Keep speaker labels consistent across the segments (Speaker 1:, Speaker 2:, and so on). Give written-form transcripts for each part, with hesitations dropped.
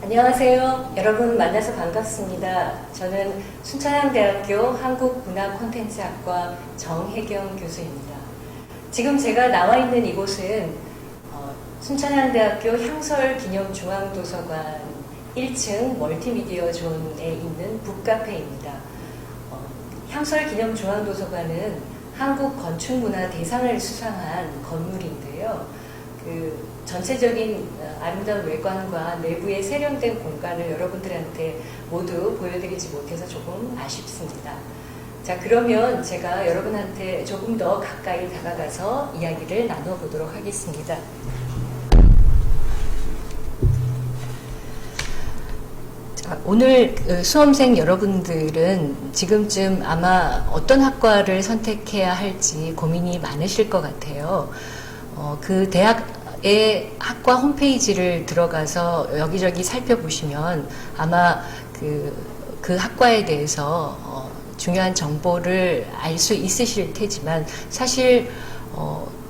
Speaker 1: 안녕하세요. 여러분 만나서 반갑습니다. 저는 순천향대학교 한국문화콘텐츠학과 정혜경 교수입니다. 지금 제가 나와 있는 이곳은 순천향대학교 향설기념중앙도서관 1층 멀티미디어 존에 있는 북카페입니다. 향설기념중앙도서관은 한국건축문화 대상을 수상한 건물인데요. 전체적인 아름다운 외관과 내부의 세련된 공간을 여러분들한테 모두 보여드리지 못해서 조금 아쉽습니다. 자, 그러면 제가 여러분한테 조금 더 가까이 다가가서 이야기를 나눠보도록 하겠습니다. 자, 오늘 수험생 여러분들은 지금쯤 아마 어떤 학과를 선택해야 할지 고민이 많으실 것 같아요. 그 대학의 학과 홈페이지를 들어가서 여기저기 살펴보시면 아마 그 학과에 대해서 중요한 정보를 알 수 있으실 테지만 사실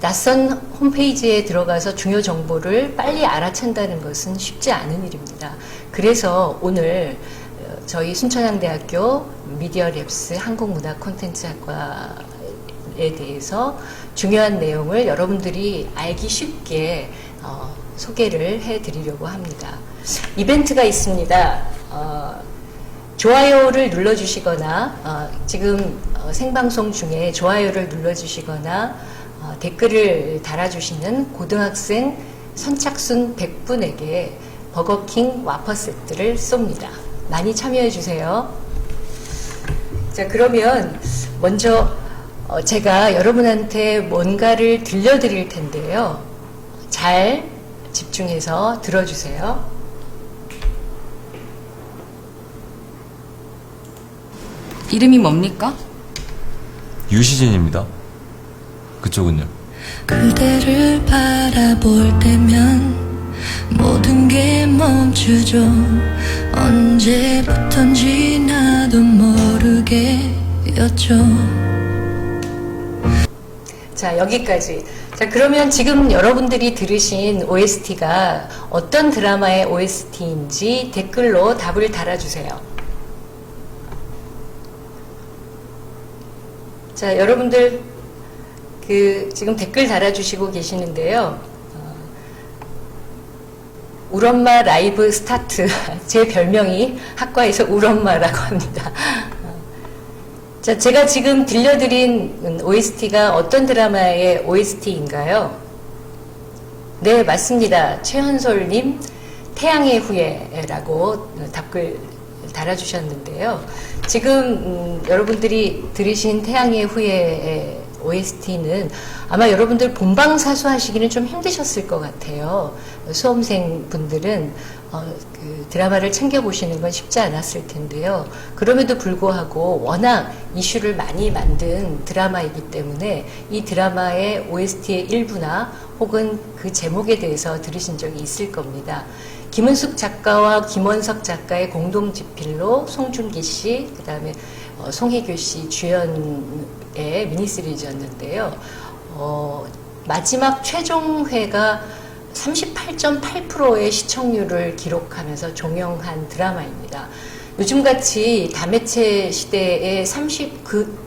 Speaker 1: 낯선 홈페이지에 들어가서 중요 정보를 빨리 알아챈다는 것은 쉽지 않은 일입니다. 그래서 오늘 저희 순천향대학교 미디어랩스 한국문화콘텐츠학과에 대해서 중요한 내용을 여러분들이 알기 쉽게 소개를 해드리려고 합니다. 이벤트가 있습니다. 좋아요를 눌러주시거나 지금 생방송 중에 좋아요를 눌러주시거나 댓글을 달아주시는 고등학생 선착순 100분에게 버거킹 와퍼 세트를 쏩니다. 많이 참여해주세요. 자, 그러면 먼저 제가 여러분한테 뭔가를 들려드릴 텐데요. 잘 집중해서 들어주세요.
Speaker 2: 이름이 뭡니까?
Speaker 3: 유시진입니다. 그쪽은요?
Speaker 4: 그대를 바라볼 때면 모든 게 멈추죠. 언제부턴지 나도 모르게였죠.
Speaker 1: 자, 여기까지. 자, 그러면 지금 여러분들이 들으신 OST가 어떤 드라마의 OST인지 댓글로 답을 달아주세요. 자, 여러분들 지금 댓글 달아주시고 계시는데요. 울엄마 라이브 스타트. 제 별명이 학과에서 울엄마라고 합니다. 자, 제가 지금 들려드린 OST가 어떤 드라마의 OST인가요? 네, 맞습니다. 최현솔님, 태양의 후예라고 답글 달아주셨는데요. 지금 여러분들이 들으신 태양의 후예의 OST는 아마 여러분들 본방사수 하시기는 좀 힘드셨을 것 같아요. 수험생 분들은 그 드라마를 챙겨보시는 건 쉽지 않았을 텐데요. 그럼에도 불구하고 워낙 이슈를 많이 만든 드라마이기 때문에 이 드라마의 OST의 일부나 혹은 그 제목에 대해서 들으신 적이 있을 겁니다. 김은숙 작가와 김원석 작가의 공동집필로 송중기 씨, 그 다음에 송혜교 씨 주연의 미니시리즈였는데요. 마지막 최종회가 38.8%의 시청률을 기록하면서 종영한 드라마입니다. 요즘같이 다매체 시대에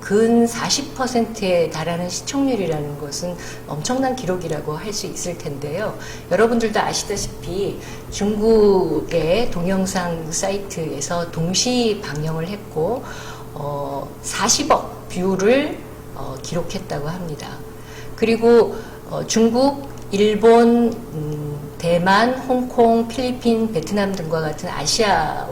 Speaker 1: 근 40%에 달하는 시청률이라는 것은 엄청난 기록이라고 할 수 있을 텐데요. 여러분들도 아시다시피 중국의 동영상 사이트에서 동시 방영을 했고 40억 뷰를 기록했다고 합니다. 그리고 중국, 일본, 대만, 홍콩, 필리핀, 베트남 등과 같은 아시아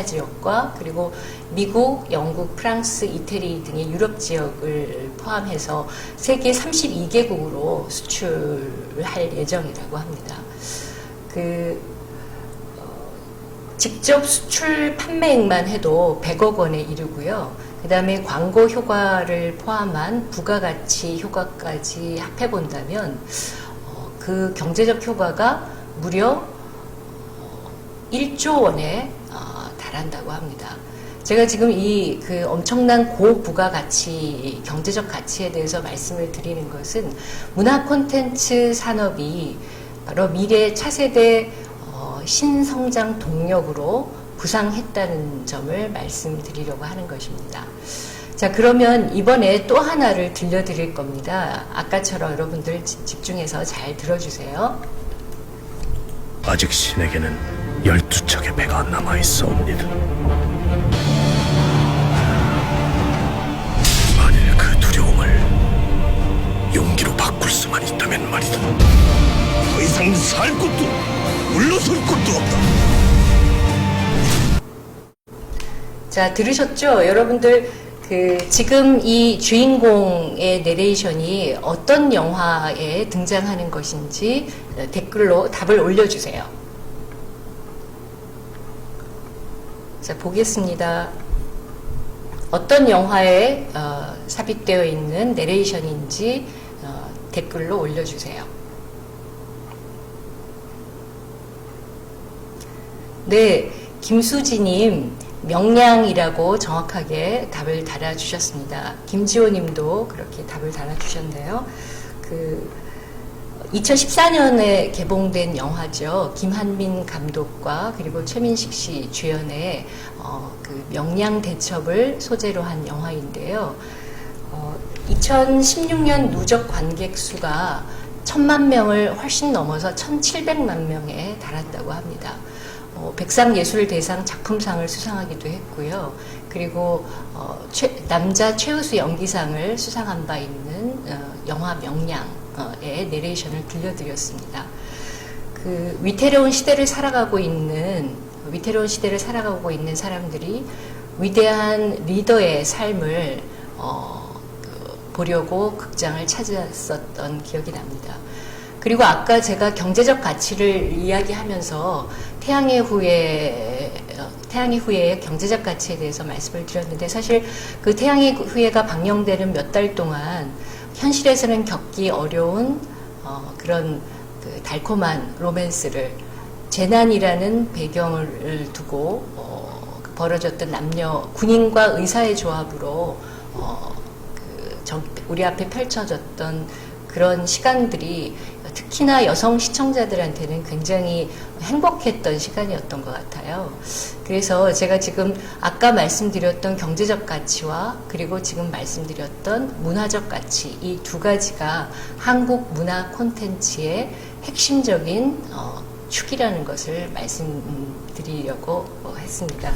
Speaker 1: 지역과 그리고 미국, 영국, 프랑스, 이태리 등의 유럽 지역을 포함해서 세계 32개국으로 수출할 예정이라고 합니다. 직접 수출 판매액만 해도 100억 원에 이르고요. 그 다음에 광고 효과를 포함한 부가가치 효과까지 합해본다면 그 경제적 효과가 무려 1조 원에 달한다고 합니다. 제가 지금 그 엄청난 고부가가치, 경제적 가치에 대해서 말씀을 드리는 것은 문화 콘텐츠 산업이 바로 미래 차세대 신성장 동력으로 부상했다는 점을 말씀드리려고 하는 것입니다. 자, 그러면 이번에 또 하나를 들려드릴 겁니다. 아까처럼 여러분들 집중해서 잘 들어주세요.
Speaker 5: 아직 신에게는 12척의 배가 남아있사옵니다. 만일 그 두려움을 용기로 바꿀 수만 있다면 말이다. 더 이상 살 곳도 물러설 곳도 없다.
Speaker 1: 자, 들으셨죠? 여러분들 지금 이 주인공의 내레이션이 어떤 영화에 등장하는 것인지 댓글로 답을 올려주세요. 자, 보겠습니다. 어떤 영화에 삽입되어 있는 내레이션인지 댓글로 올려주세요. 네, 김수지님, 명량이라고 정확하게 답을 달아주셨습니다. 김지호님도 그렇게 답을 달아주셨네요. 2014년에 개봉된 영화죠. 김한민 감독과 그리고 최민식 씨 주연의 명량 대첩을 소재로 한 영화인데요. 2016년 누적 관객 수가 1000만 명을 훨씬 넘어서 1700만 명에 달한다고 합니다. 백상예술대상 작품상을 수상하기도 했고요. 그리고 남자 최우수 연기상을 수상한 바 있는 영화 명량의 내레이션을 들려드렸습니다. 위태로운 시대를 살아가고 있는 사람들이 위대한 리더의 삶을 보려고 극장을 찾았었던 기억이 납니다. 그리고 아까 제가 경제적 가치를 이야기하면서 태양의 후예의 경제적 가치에 대해서 말씀을 드렸는데, 사실 그 태양의 후예가 방영되는 몇 달 동안 현실에서는 겪기 어려운 그런 달콤한 로맨스를, 재난이라는 배경을 두고 벌어졌던 군인과 의사의 조합으로 우리 앞에 펼쳐졌던 그런 시간들이 특히나 여성 시청자들한테는 굉장히 행복했던 시간이었던 것 같아요. 그래서 제가 지금 아까 말씀드렸던 경제적 가치와 그리고 지금 말씀드렸던 문화적 가치, 이 두 가지가 한국 문화 콘텐츠의 핵심적인 축이라는 것을 말씀드리려고 했습니다.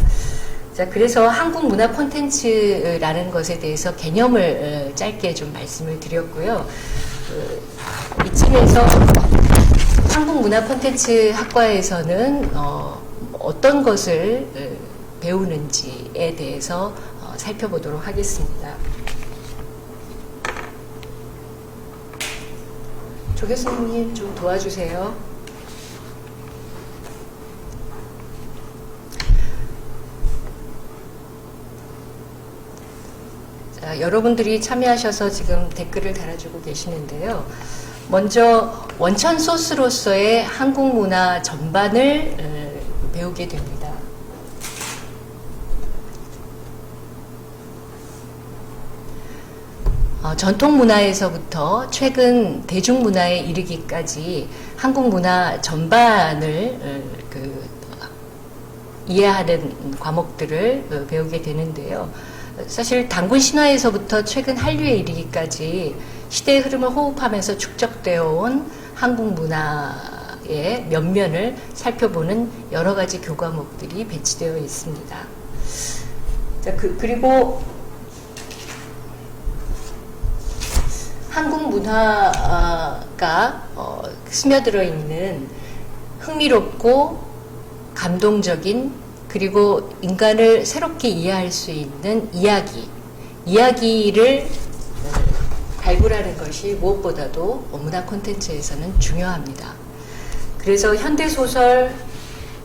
Speaker 1: 자, 그래서 한국 문화 콘텐츠라는 것에 대해서 개념을 짧게 좀 말씀을 드렸고요. 이쯤에서 한국 문화 콘텐츠 학과에서는 어떤 것을 배우는지에 대해서 살펴보도록 하겠습니다. 조 교수님 좀 도와주세요. 자, 여러분들이 참여하셔서 지금 댓글을 달아주고 계시는데요. 먼저 원천 소스로서의 한국 문화 전반을 배우게 됩니다. 전통 문화에서부터 최근 대중문화에 이르기까지 한국 문화 전반을 이해하는 과목들을 배우게 되는데요. 사실 단군 신화에서부터 최근 한류에 이르기까지 시대의 흐름을 호흡하면서 축적되어 온 한국 문화의 면면을 살펴보는 여러 가지 교과목들이 배치되어 있습니다. 자, 그리고 한국 문화가 스며들어 있는 흥미롭고 감동적인, 그리고 인간을 새롭게 이해할 수 있는 이야기를 발굴하는 것이 무엇보다도 문화 콘텐츠에서는 중요합니다. 그래서 현대소설,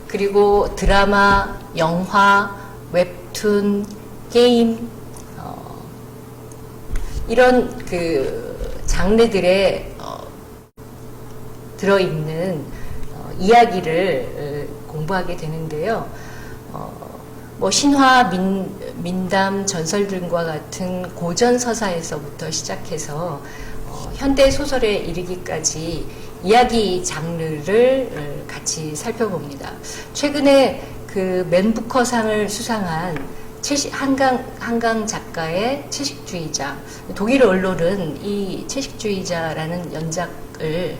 Speaker 1: 그리고 드라마, 영화, 웹툰, 게임, 이런 장르들에 들어있는 이야기를 공부하게 되는데요. 신화, 민담, 전설 등과 같은 고전 서사에서부터 시작해서 현대 소설에 이르기까지 이야기 장르를 같이 살펴봅니다. 최근에 그 맨 부커상을 수상한 한강 작가의 채식주의자, 독일 언론은 이 채식주의자라는 연작을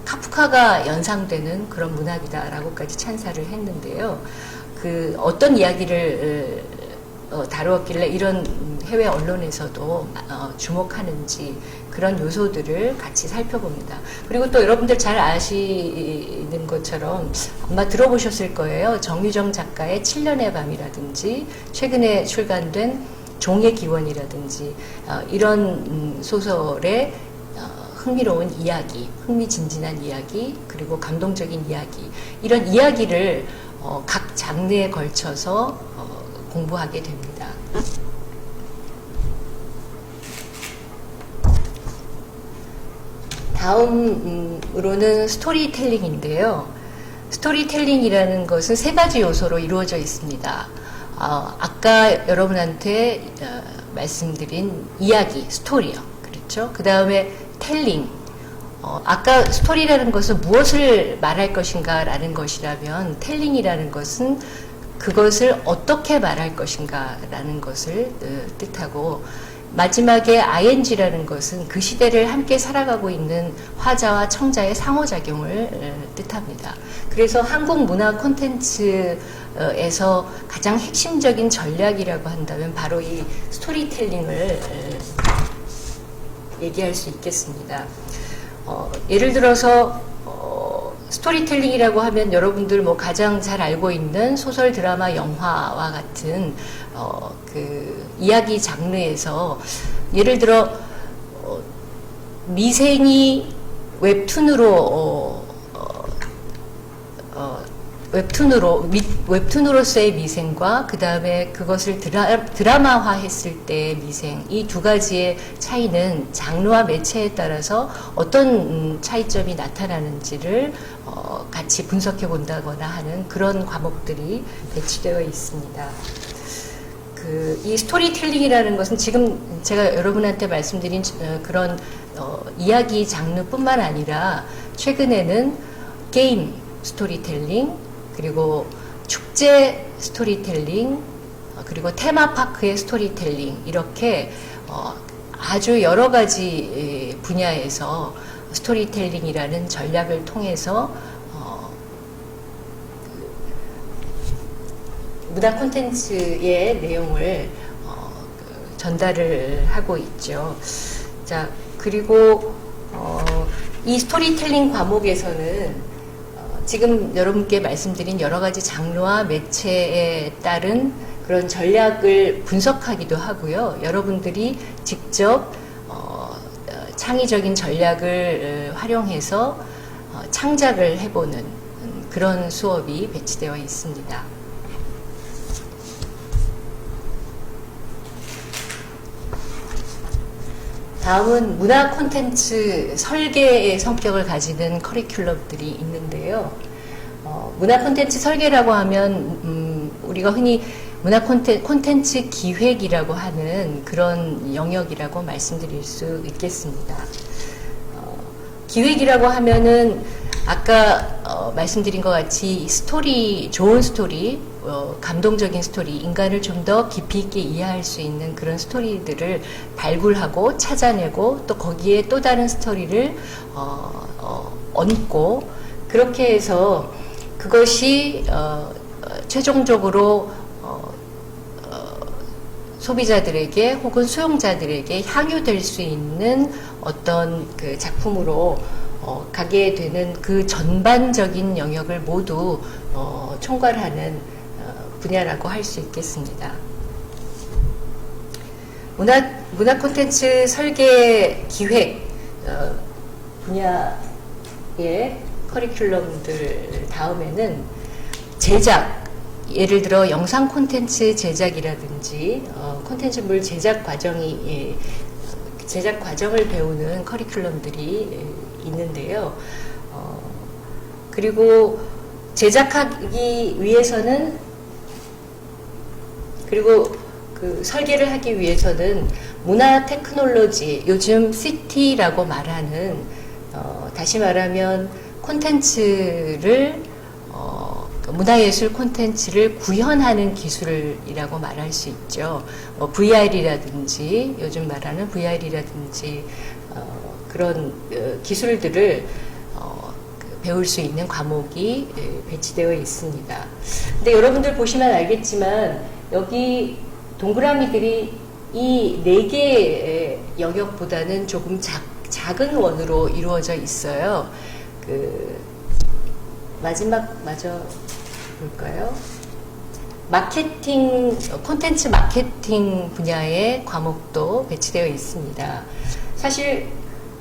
Speaker 1: 카프카가 연상되는 그런 문학이다라고까지 찬사를 했는데요. 그 어떤 이야기를 다루었길래 이런 해외 언론에서도 주목하는지 그런 요소들을 같이 살펴봅니다. 그리고 또 여러분들 잘 아시는 것처럼 아마 들어보셨을 거예요. 정유정 작가의 7년의 밤이라든지 최근에 출간된 종의 기원이라든지 이런 소설의 흥미로운 이야기, 흥미진진한 이야기, 그리고 감동적인 이야기, 이런 이야기를 각 장르에 걸쳐서 공부하게 됩니다. 다음으로는 스토리텔링인데요. 스토리텔링이라는 것은 세 가지 요소로 이루어져 있습니다. 아까 여러분한테 말씀드린 이야기, 스토리요. 그렇죠? 그 다음에 텔링. 아까 스토리라는 것은 무엇을 말할 것인가 라는 것이라면 텔링이라는 것은 그것을 어떻게 말할 것인가 라는 것을 뜻하고 마지막에 ing라는 것은 그 시대를 함께 살아가고 있는 화자와 청자의 상호작용을 뜻합니다. 그래서 한국 문화 콘텐츠에서 가장 핵심적인 전략이라고 한다면 바로 이 스토리텔링을 얘기할 수 있겠습니다. 예를 들어서 스토리텔링이라고 하면 여러분들 뭐 가장 잘 알고 있는 소설, 드라마, 영화와 같은 그 이야기 장르에서 예를 들어 미생이 웹툰으로서의 미생과 그 다음에 그것을 드라마화했을 때의 미생, 이 두 가지의 차이는 장르와 매체에 따라서 어떤 차이점이 나타나는지를 같이 분석해 본다거나 하는 그런 과목들이 배치되어 있습니다. 이 스토리텔링이라는 것은 지금 제가 여러분한테 말씀드린 그런 이야기 장르뿐만 아니라 최근에는 게임 스토리텔링, 그리고 축제 스토리텔링, 그리고 테마파크의 스토리텔링, 이렇게 아주 여러 가지 분야에서 스토리텔링이라는 전략을 통해서 문화 콘텐츠의 내용을 전달을 하고 있죠. 자, 그리고 이 스토리텔링 과목에서는 지금 여러분께 말씀드린 여러 가지 장르와 매체에 따른 그런 전략을 분석하기도 하고요. 여러분들이 직접 창의적인 전략을 활용해서 창작을 해보는 그런 수업이 배치되어 있습니다. 다음은 문화 콘텐츠 설계의 성격을 가지는 커리큘럼들이 있는데요. 문화 콘텐츠 설계라고 하면 우리가 흔히 문화 콘텐츠 기획이라고 하는 그런 영역이라고 말씀드릴 수 있겠습니다. 기획이라고 하면은 아까 말씀드린 것 같이 스토리, 좋은 스토리, 감동적인 스토리, 인간을 좀 더 깊이 있게 이해할 수 있는 그런 스토리들을 발굴하고 찾아내고 또 거기에 또 다른 스토리를 얹고 그렇게 해서 그것이 최종적으로 소비자들에게 혹은 수용자들에게 향유될 수 있는 어떤 그 작품으로 가게 되는 그 전반적인 영역을 모두 총괄하는 분야라고 할 수 있겠습니다. 문화 콘텐츠 설계 기획 분야의 커리큘럼들 다음에는 제작, 예를 들어 영상 콘텐츠 제작이라든지 콘텐츠물 제작 과정이 제작 과정을 배우는 커리큘럼들이 있는데요. 그리고 제작하기 위해서는 그리고 그 설계를 하기 위해서는 문화 테크놀로지, 요즘 CT라고 말하는 다시 말하면 콘텐츠를 문화예술 콘텐츠를 구현하는 기술이라고 말할 수 있죠. VR이라든지 요즘 말하는 VR이라든지 그런 기술들을 배울 수 있는 과목이 배치되어 있습니다. 근데 여러분들 보시면 알겠지만 여기 동그라미들이 이 4개의 영역보다는 조금 작은 원으로 이루어져 있어요. 마지막 볼까요? 마케팅, 콘텐츠 마케팅 분야의 과목도 배치되어 있습니다. 사실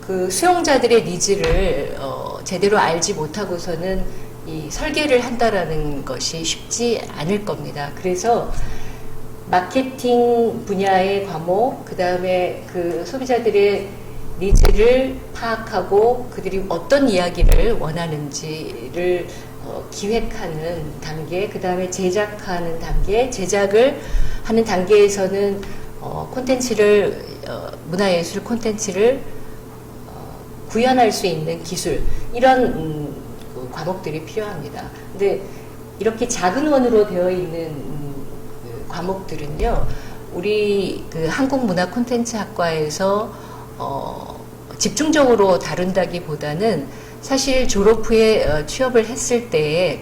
Speaker 1: 그 수용자들의 니즈를 제대로 알지 못하고서는 이 설계를 한다라는 것이 쉽지 않을 겁니다. 그래서 마케팅 분야의 과목, 그 다음에 그 소비자들의 니즈를 파악하고 그들이 어떤 이야기를 원하는지를 기획하는 단계, 그 다음에 제작하는 단계, 제작을 하는 단계에서는 콘텐츠를 문화예술 콘텐츠를 구현할 수 있는 기술, 이런 과목들이 필요합니다. 근데 이렇게 작은 원으로 되어 있는 과목들은요, 우리 그 한국문화콘텐츠학과에서 집중적으로 다룬다기보다는 사실 졸업 후에 취업을 했을 때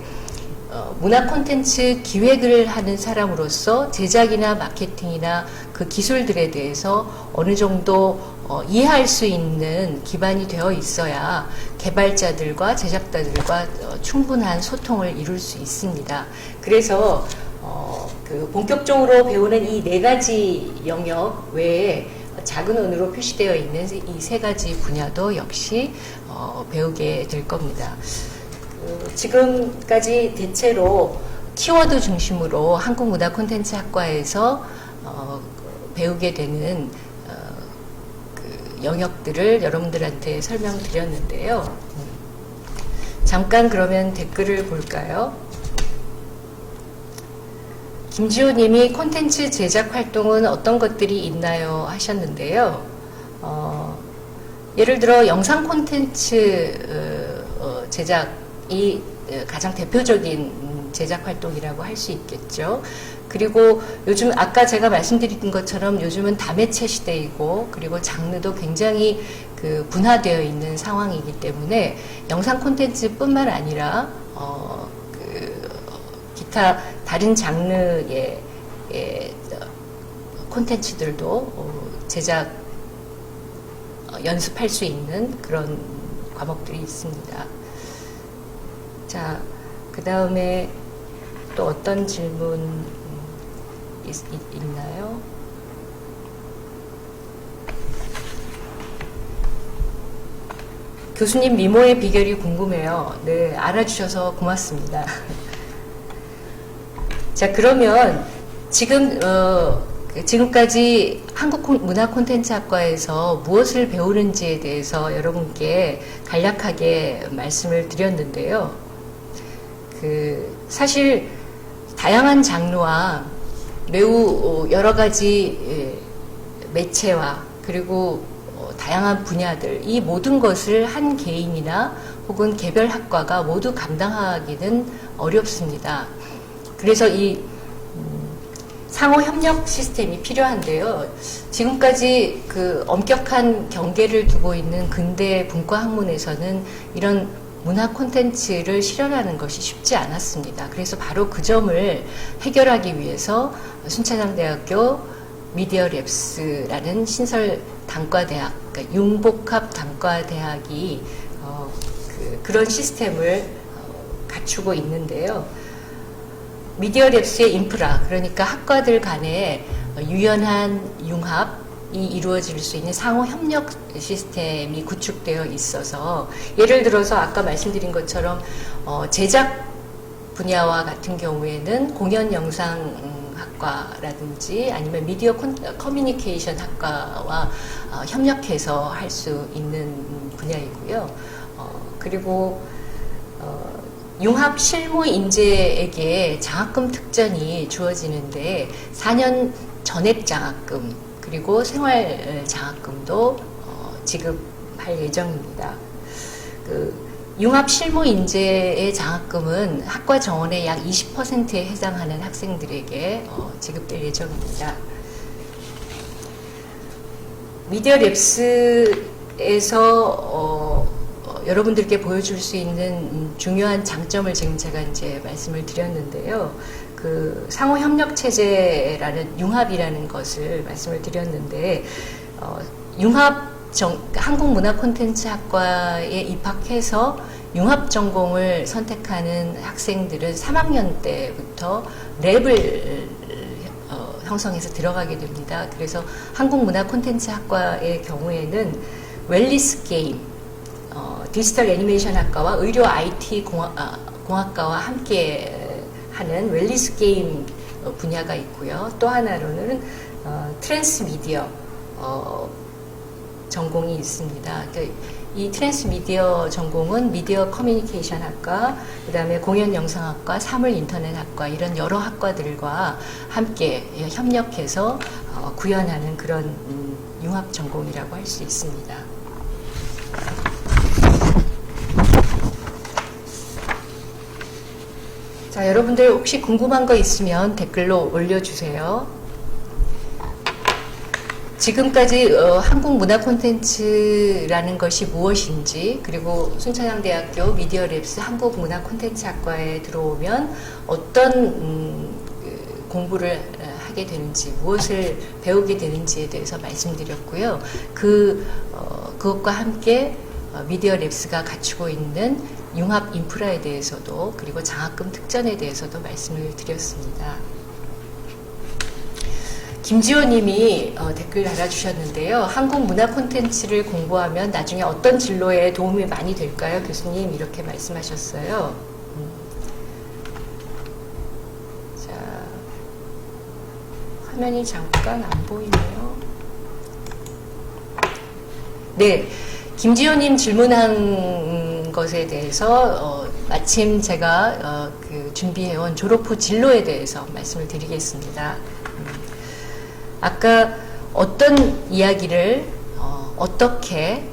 Speaker 1: 문화 콘텐츠 기획을 하는 사람으로서 제작이나 마케팅이나 그 기술들에 대해서 어느 정도 이해할 수 있는 기반이 되어 있어야 개발자들과 제작자들과 충분한 소통을 이룰 수 있습니다. 그래서 그 본격적으로 배우는 이 4가지 영역 외에 작은 원으로 표시되어 있는 이 3가지 분야도 역시 배우게 될 겁니다. 지금까지 대체로 키워드 중심으로 한국문화콘텐츠학과에서 배우게 되는 그 영역들을 여러분들한테 설명드렸는데요. 잠깐 그러면 댓글을 볼까요? 김지호님이 콘텐츠 제작 활동은 어떤 것들이 있나요? 하셨는데요. 예를 들어 영상 콘텐츠 제작이 가장 대표적인 제작 활동이라고 할 수 있겠죠. 그리고 요즘 아까 제가 말씀드린 것처럼 요즘은 다매체 시대이고 그리고 장르도 굉장히 그 분화되어 있는 상황이기 때문에 영상 콘텐츠뿐만 아니라 기타 다른 장르의 콘텐츠들도 제작 연습할 수 있는 그런 과목들이 있습니다. 자, 그 다음에 또 어떤 질문 있나요? 교수님 미모의 비결이 궁금해요. 네, 알아주셔서 고맙습니다. 자, 그러면 지금까지 한국문화콘텐츠학과에서 무엇을 배우는지에 대해서 여러분께 간략하게 말씀을 드렸는데요. 사실 다양한 장르와 매우 여러 가지 매체와 그리고 다양한 분야들, 이 모든 것을 한 개인이나 혹은 개별 학과가 모두 감당하기는 어렵습니다. 그래서 이 상호 협력 시스템이 필요한데요. 지금까지 그 엄격한 경계를 두고 있는 근대 분과 학문에서는 이런 문화 콘텐츠를 실현하는 것이 쉽지 않았습니다. 그래서 바로 그 점을 해결하기 위해서 순천향대학교 미디어랩스라는 신설 단과대학, 그러니까 융복합 단과대학이 그런 시스템을 갖추고 있는데요. 미디어랩스의 인프라, 그러니까 학과들 간의 유연한 융합이 이루어질 수 있는 상호 협력 시스템이 구축되어 있어서, 예를 들어서 아까 말씀드린 것처럼 제작 분야와 같은 경우에는 공연 영상 학과라든지 아니면 미디어 커뮤니케이션 학과와 협력해서 할 수 있는 분야이고요. 그리고 융합 실무 인재에게 장학금 특전이 주어지는데 4년 전액 장학금 그리고 생활 장학금도 지급할 예정입니다. 융합 실무 인재의 장학금은 학과 정원의 약 20%에 해당하는 학생들에게 지급될 예정입니다. 미디어 랩스에서 여러분들께 보여줄 수 있는 중요한 장점을 지금 제가 이제 말씀을 드렸는데요. 그 상호 협력 체제라는 융합이라는 것을 말씀을 드렸는데 한국문화콘텐츠학과에 입학해서 융합 전공을 선택하는 학생들은 3학년 때부터 랩을 형성해서 들어가게 됩니다. 그래서 한국문화콘텐츠학과의 경우에는 웰리스 게임, 디지털 애니메이션 학과와 의료 IT 공학과와 함께 하는 웰리스 게임 분야가 있고요. 또 하나로는 트랜스미디어 전공이 있습니다. 이 트랜스미디어 전공은 미디어 커뮤니케이션 학과, 그 다음에 공연 영상학과, 사물 인터넷 학과 이런 여러 학과들과 함께 협력해서 구현하는 그런 융합 전공이라고 할 수 있습니다. 자, 여러분들 혹시 궁금한 거 있으면 댓글로 올려주세요. 지금까지 한국문화콘텐츠라는 것이 무엇인지, 그리고 순천향대학교 미디어랩스 한국문화콘텐츠학과에 들어오면 어떤 공부를 하게 되는지, 무엇을 배우게 되는지에 대해서 말씀드렸고요. 그것과 함께 미디어랩스가 갖추고 있는 융합 인프라에 대해서도, 그리고 장학금 특전에 대해서도 말씀을 드렸습니다. 김지호 님이 댓글 달아주셨는데요. 한국 문화 콘텐츠를 공부하면 나중에 어떤 진로에 도움이 많이 될까요? 교수님, 이렇게 말씀하셨어요. 자, 화면이 잠깐 안 보이네요. 네, 김지호 님 질문한 것에 대해서 마침 제가 준비해온 졸업 후 진로에 대해서 말씀을 드리겠습니다. 아까 어떤 이야기를 어떻게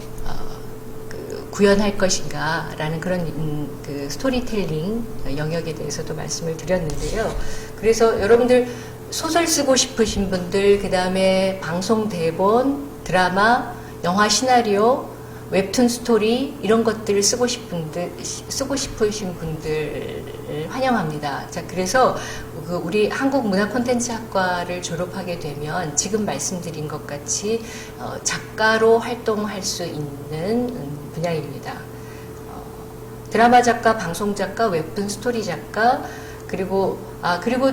Speaker 1: 구현할 것인가라는 그런 스토리텔링 영역에 대해서도 말씀을 드렸는데요. 그래서 여러분들 소설 쓰고 싶으신 분들, 그 다음에 방송 대본, 드라마, 영화 시나리오, 웹툰 스토리 이런 것들을 쓰고 싶으신 분들을 환영합니다. 자, 그래서 우리 한국문화콘텐츠학과를 졸업하게 되면 지금 말씀드린 것 같이 작가로 활동할 수 있는 분야입니다. 드라마 작가, 방송 작가, 웹툰 스토리 작가, 그리고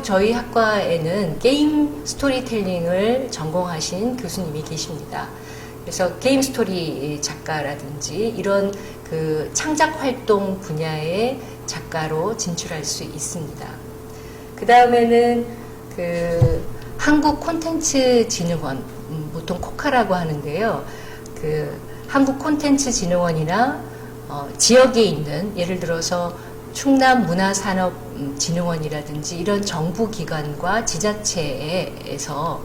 Speaker 1: 저희 학과에는 게임 스토리텔링을 전공하신 교수님이 계십니다. 그래서 게임 스토리 작가라든지 이런 창작 활동 분야의 작가로 진출할 수 있습니다. 그 다음에는 한국 콘텐츠 진흥원, 보통 코카라고 하는데요. 한국 콘텐츠 진흥원이나 지역에 있는, 예를 들어서 충남 문화산업진흥원이라든지 이런 정부기관과 지자체에서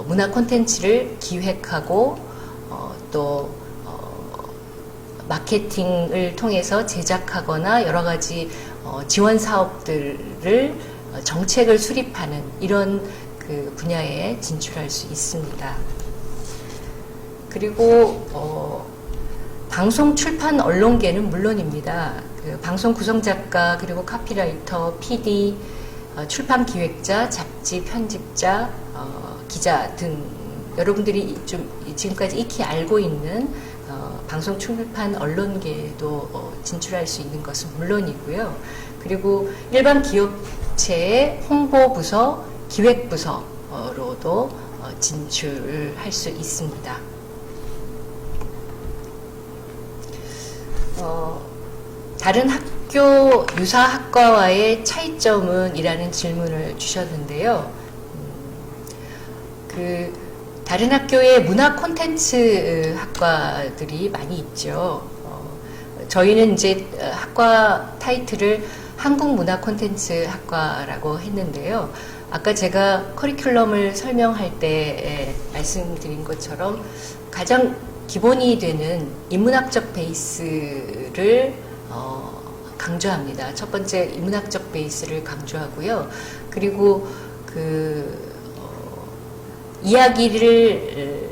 Speaker 1: 문화 콘텐츠를 기획하고 또 마케팅을 통해서 제작하거나 여러 가지 지원 사업들을 정책을 수립하는 이런 분야에 진출할 수 있습니다. 그리고 방송 출판 언론계는 물론입니다. 방송 구성 작가, 그리고 카피라이터, PD, 출판 기획자, 잡지 편집자, 기자 등 여러분들이 좀 지금까지 익히 알고 있는 방송 출판 언론계에도 진출할 수 있는 것은 물론이고요. 그리고 일반 기업체의 홍보부서, 기획부서로도 진출할 수 있습니다. 다른 학교 유사 학과와의 차이점은? 이라는 질문을 주셨는데요. 다른 학교에 문화 콘텐츠 학과들이 많이 있죠. 저희는 이제 학과 타이틀을 한국 문화 콘텐츠 학과라고 했는데요. 아까 제가 커리큘럼을 설명할 때 말씀드린 것처럼 가장 기본이 되는 인문학적 베이스를 강조합니다. 첫 번째 인문학적 베이스를 강조하고요. 그리고 이야기를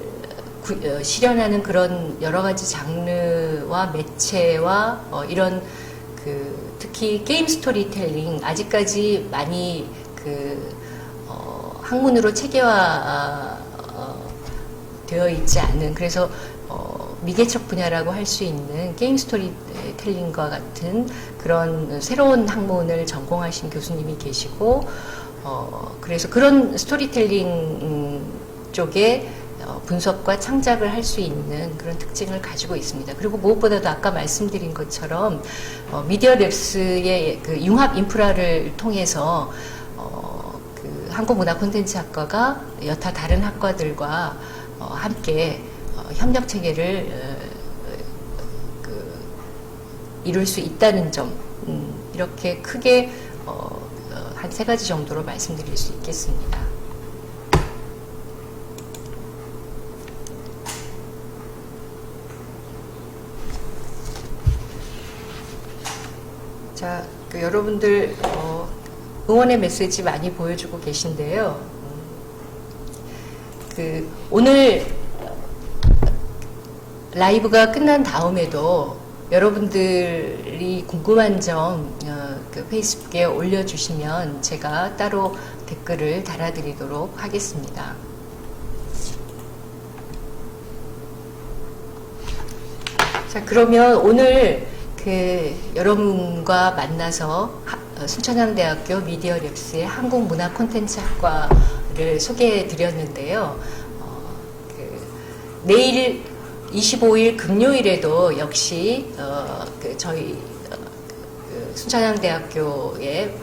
Speaker 1: 실현하는 그런 여러 가지 장르와 매체와 이런 특히 게임 스토리텔링 아직까지 많이 학문으로 체계화 되어 있지 않은, 그래서 미개척 분야라고 할 수 있는 게임 스토리텔링과 같은 그런 새로운 학문을 전공하신 교수님이 계시고, 그래서 그런 스토리텔링 쪽에 분석과 창작을 할 수 있는 그런 특징을 가지고 있습니다. 그리고 무엇보다도 아까 말씀드린 것처럼 미디어 랩스의 그 융합 인프라를 통해서 한국문화콘텐츠학과가 여타 다른 학과들과 함께 협력 체계를 이룰 수 있다는 점, 이렇게 크게 한 3가지 정도로 말씀드릴 수 있겠습니다. 자, 여러분들 응원의 메시지 많이 보여주고 계신데요. 오늘 라이브가 끝난 다음에도 여러분들이 궁금한 점 페이스북에 올려주시면 제가 따로 댓글을 달아드리도록 하겠습니다. 자, 그러면 오늘 여러분과 만나서 순천향대학교 미디어 랩스의 한국문화콘텐츠학과를 소개해 드렸는데요. 내일 25일 금요일에도 역시 저희 순천향대학교의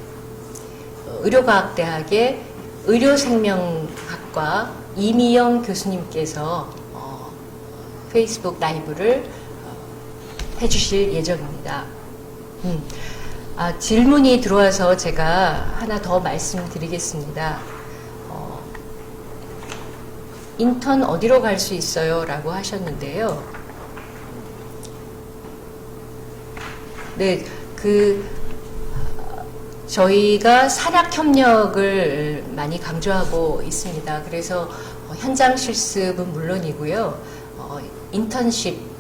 Speaker 1: 의료과학대학의 의료생명학과 이미영 교수님께서 페이스북 라이브를 해주실 예정입니다. 질문이 들어와서 제가 하나 더 말씀드리겠습니다. 인턴 어디로 갈 수 있어요? 라고 하셨는데요. 네, 저희가 산학협력을 많이 강조하고 있습니다. 그래서 현장 실습은 물론이고요. 인턴십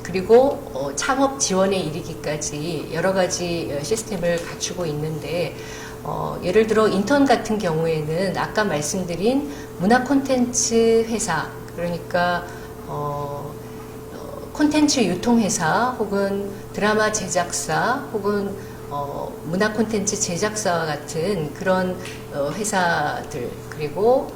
Speaker 1: 그리고 창업 지원에 이르기까지 여러 가지 시스템을 갖추고 있는데, 예를 들어 인턴 같은 경우에는 아까 말씀드린 문화 콘텐츠 회사, 그러니까 콘텐츠 유통회사 혹은 드라마 제작사 혹은 문화 콘텐츠 제작사와 같은 그런 회사들, 그리고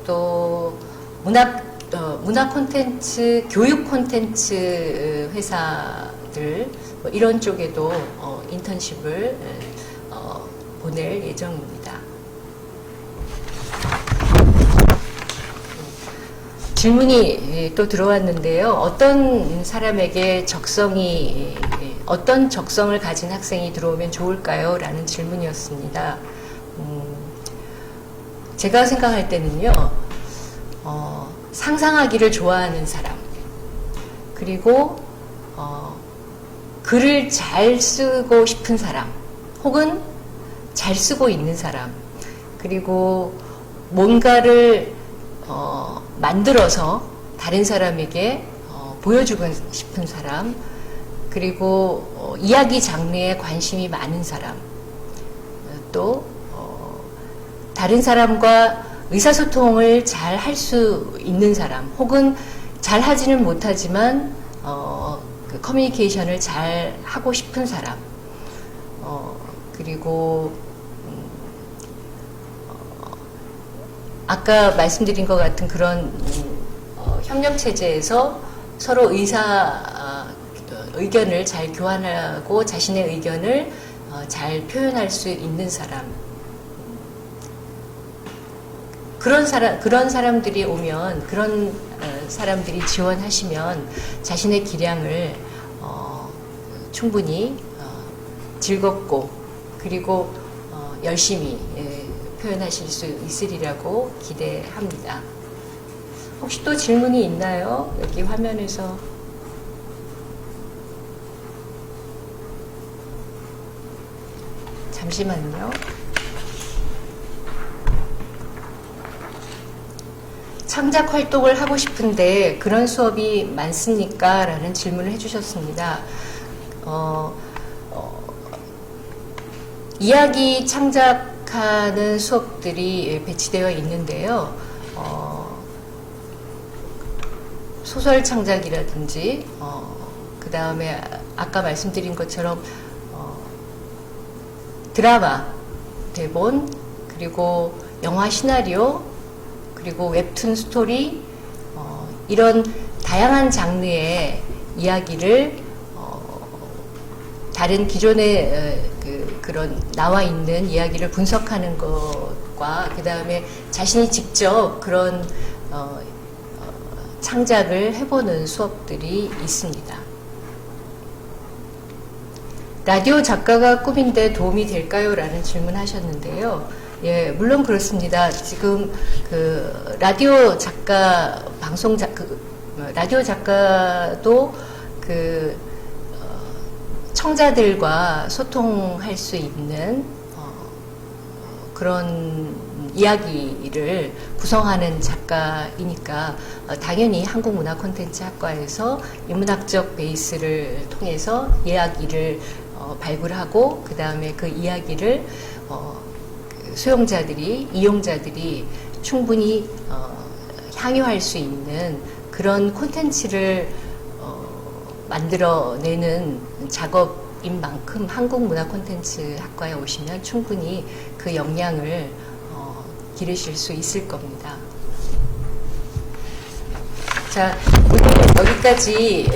Speaker 1: 또 문화 콘텐츠, 교육 콘텐츠 회사들, 이런 쪽에도 인턴십을 보낼 예정입니다. 질문이 또 들어왔는데요. 어떤 사람에게 어떤 적성을 가진 학생이 들어오면 좋을까요? 라는 질문이었습니다. 제가 생각할 때는요, 상상하기를 좋아하는 사람, 그리고 글을 잘 쓰고 싶은 사람, 혹은 잘 쓰고 있는 사람, 그리고 뭔가를 만들어서 다른 사람에게 보여주고 싶은 사람, 그리고 이야기 장르에 관심이 많은 사람, 또 다른 사람과 의사소통을 잘 할 수 있는 사람, 혹은 잘 하지는 못하지만 커뮤니케이션을 잘 하고 싶은 사람, 그리고 아까 말씀드린 것 같은 그런 협력체제에서 서로 의견을 잘 교환하고 자신의 의견을 잘 표현할 수 있는 사람, 그런 사람들이 오면, 그런 사람들이 지원하시면 자신의 기량을 충분히 즐겁고, 그리고 열심히 표현하실 수 있으리라고 기대합니다. 혹시 또 질문이 있나요? 여기 화면에서. 잠시만요. 창작 활동을 하고 싶은데 그런 수업이 많습니까? 라는 질문을 해주셨습니다. 이야기 창작하는 수업들이 배치되어 있는데요. 소설 창작이라든지, 그 다음에 아까 말씀드린 것처럼 드라마, 대본, 그리고 영화 시나리오, 그리고 웹툰 스토리, 이런 다양한 장르의 이야기를 다른 기존의 그런 나와 있는 이야기를 분석하는 것과 그 다음에 자신이 직접 그런 창작을 해보는 수업들이 있습니다. 라디오 작가가 꿈인데 도움이 될까요? 라는 질문 하셨는데요. 예, 물론 그렇습니다. 지금 그 라디오 작가, 라디오 작가도 그 청자들과 소통할 수 있는 그런 이야기를 구성하는 작가이니까 당연히 한국문화콘텐츠학과에서 인문학적 베이스를 통해서 이야기를 발굴하고 그 다음에 그 이야기를 수용자들이, 이용자들이 충분히 향유할 수 있는 그런 콘텐츠를 만들어내는 작업인 만큼 한국문화콘텐츠학과에 오시면 충분히 그 역량을 기르실 수 있을 겁니다. 자, 오늘 여기까지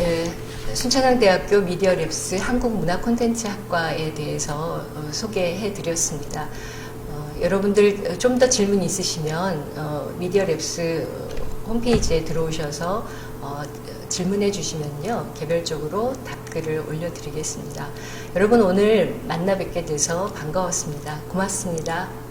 Speaker 1: 순천향대학교 미디어랩스 한국문화콘텐츠학과에 대해서 소개해 드렸습니다. 여러분들 좀 더 질문 있으시면 미디어랩스 홈페이지에 들어오셔서 질문해 주시면요, 개별적으로 답글을 올려드리겠습니다. 여러분 오늘 만나 뵙게 돼서 반가웠습니다. 고맙습니다.